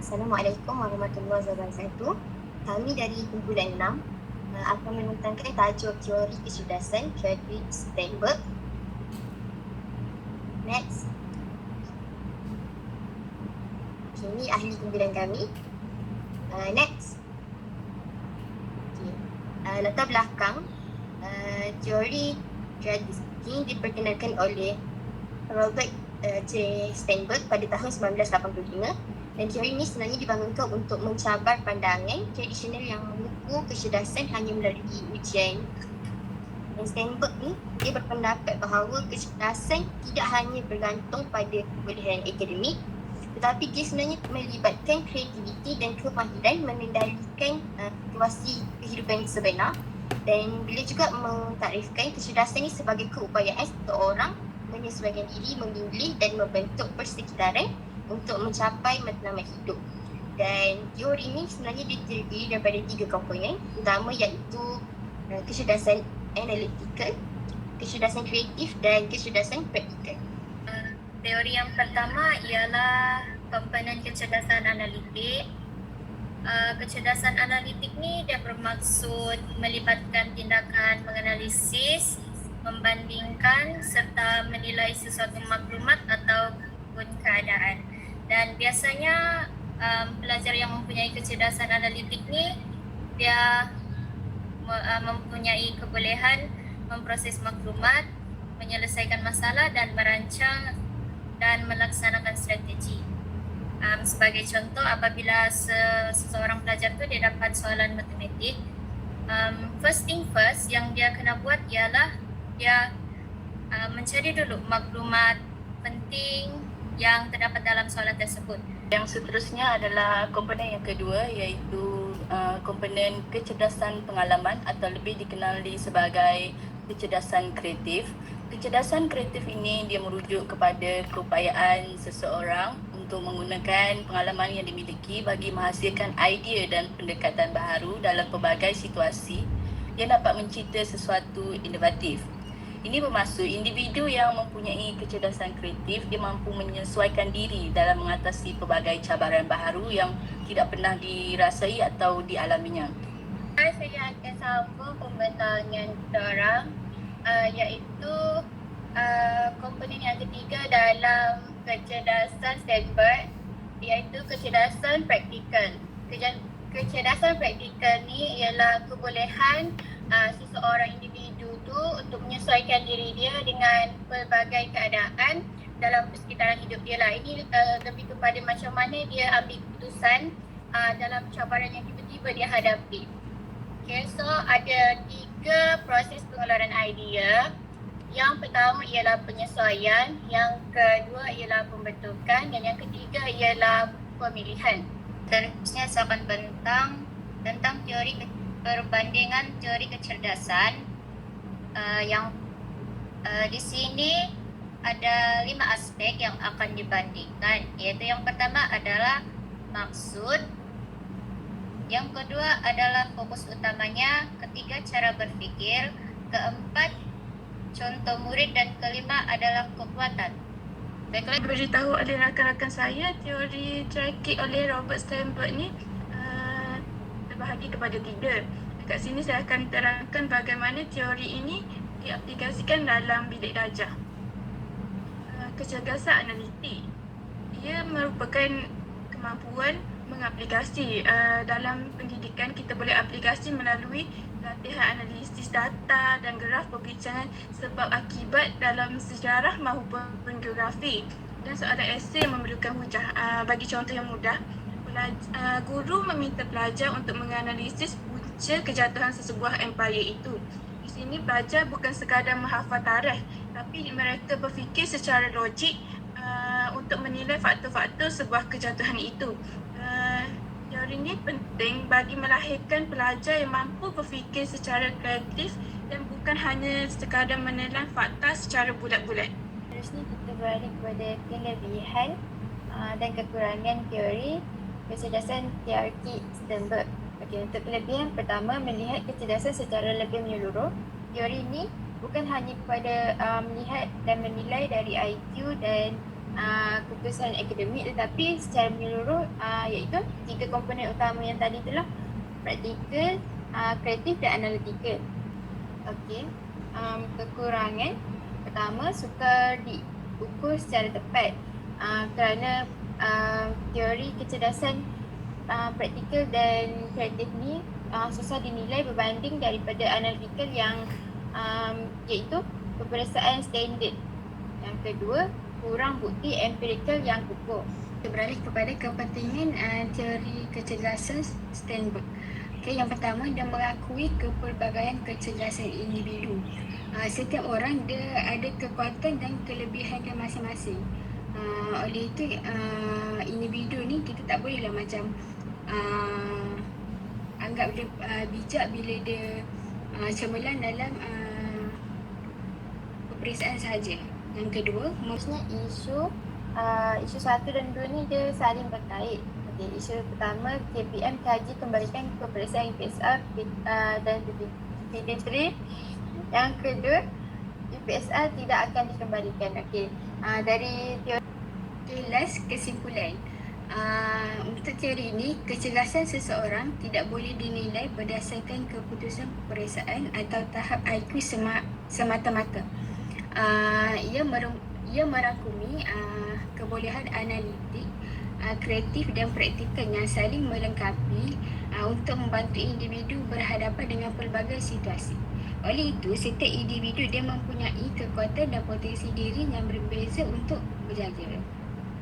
Assalamualaikum warahmatullahi wabarakatuh. Kami dari kumpulan 6 akan menentangkan tajuk teori kecerdasan Frederick Steinberg. Next. Ini ahli kumpulan kami. Next. Latar belakang teori ini diperkenalkan oleh Robert J. Steinberg pada tahun 1985. Dan teori ini sebenarnya dibangunkan untuk mencabar pandangan tradisional yang mengukur kecerdasan hanya melalui ujian. Dan Steinberg ni, dia berpendapat bahawa kecerdasan tidak hanya bergantung pada kebolehan akademik, tetapi dia sebenarnya melibatkan kreativiti dan kemahiran mengendalikan situasi kehidupan sebenar. Dan bila juga mengtakrifkan kecerdasan ini sebagai keupayaan seseorang menyesuaikan diri, memilih dan membentuk persekitaran untuk mencapai matlamat hidup. Dan teori ini sebenarnya terdiri daripada 3 komponen utama, iaitu kecerdasan analytical, kecerdasan kreatif dan kecerdasan praktikal. Teori yang pertama ialah komponen kecerdasan analitik. Kecerdasan analitik ni dia bermaksud melibatkan tindakan menganalisis, membandingkan serta menilai sesuatu maklumat ataupun keadaan. Dan biasanya pelajar yang mempunyai kecerdasan analitik ni dia mempunyai kebolehan memproses maklumat, menyelesaikan masalah dan merancang dan melaksanakan strategi. Sebagai contoh, apabila seseorang pelajar tu dia dapat soalan matematik, first thing first yang dia kena buat ialah dia mencari dulu maklumat penting yang terdapat dalam soalan tersebut. Yang seterusnya adalah komponen yang kedua, iaitu komponen kecerdasan pengalaman atau lebih dikenali sebagai kecerdasan kreatif. Kecerdasan kreatif ini dia merujuk kepada keupayaan seseorang untuk menggunakan pengalaman yang dimiliki bagi menghasilkan idea dan pendekatan baharu dalam pelbagai situasi yang dapat mencipta sesuatu inovatif. Ini bermaksud individu yang mempunyai kecerdasan kreatif dia mampu menyesuaikan diri dalam mengatasi pelbagai cabaran baharu yang tidak pernah dirasai atau dialaminya. Saya akan sambung pembentangan kita orang, iaitu komponen yang ketiga dalam kecerdasan Steinberg, iaitu kecerdasan praktikal. Kecerdasan praktikal ni ialah kebolehan seseorang individu tu untuk menyesuaikan diri dia dengan pelbagai keadaan dalam persekitaran hidup dia lah. Ini lebih kepada macam mana dia ambil keputusan dalam cabaran yang tiba-tiba dia hadapi. Okay, so ada 3 proses pengeluaran idea. Yang pertama ialah penyesuaian, yang kedua ialah pembentukan dan yang ketiga ialah pemilihan. Seterusnya saya akan tentang teori perbandingan teori kecerdasan. Yang di sini ada 5 aspek yang akan dibandingkan, iaitu yang pertama adalah maksud, yang kedua adalah fokus utamanya, ketiga cara berpikir, keempat contoh murid dan kelima adalah kekuatan. Baiklah, beritahu oleh rakan-rakan saya, teori terakik oleh Robert Steinberg ni terbahagi kepada 3. Dekat sini saya akan terangkan bagaimana teori ini diaplikasikan dalam bilik darjah. Kecerdasan analitik, ia merupakan kemampuan mengaplikasi. Dalam pendidikan kita boleh aplikasi melalui latihan analisis data dan graf perbincangan sebab akibat dalam sejarah maupun geografi. Dan soalan esei memerlukan hujah. Bagi contoh yang mudah, guru meminta pelajar untuk menganalisis punca kejatuhan sesebuah empayar itu. Di sini pelajar bukan sekadar menghafal tarikh, tapi mereka berfikir secara logik untuk menilai faktor-faktor sebuah kejatuhan itu. Teori ini penting bagi melahirkan pelajar yang mampu berfikir secara kreatif dan bukan hanya sekadar menelan fakta secara bulat-bulat. Terusnya kita beralih kepada kelebihan dan kekurangan teori kecerdasan terakik Steinberg. Okey, untuk kelebihan pertama, melihat kecerdasan secara lebih menyeluruh. Teori ini bukan hanya kepada melihat dan menilai dari IQ dan keputusan akademik, tetapi secara menyeluruh iaitu 3 komponen utama yang tadi itulah praktikal, kreatif dan analitikal. Okey. Kekurangan pertama, sukar diukur secara tepat kerana teori kecerdasan praktikal dan kreatif ni susah dinilai berbanding daripada analitikal yang iaitu peperiksaan standard. Yang kedua, kurang bukti empirikal yang kukuh. Beralih kepada kepentingan teori kecerdasan Steinberg. Okay, yang pertama, dia mengakui kepelbagaian kecerdasan individu. Setiap orang dia ada kekuatan dan kelebihannya masing-masing. Oleh itu, individu ni kita tak bolehlah macam anggap dia bijak bila dia cemerlang dalam peperiksaan sahaja. Yang kedua, maksudnya isu 1 dan 2 ni dia saling berkait. Okay, isu pertama, KPM kaji kembalikan peperiksaan UPSR dan PDTRI. Yang kedua, UPSR tidak akan dikembalikan. Okay, dari teori last kesimpulan. Untuk teori ini, kecerdasan seseorang tidak boleh dinilai berdasarkan keputusan peperiksaan atau tahap IQ semata-mata. Ia merangkumi kebolehan analitik, kreatif dan praktikal yang saling melengkapi untuk membantu individu berhadapan dengan pelbagai situasi. Oleh itu, setiap individu dia mempunyai kekuatan dan potensi diri yang berbeza untuk berjaya.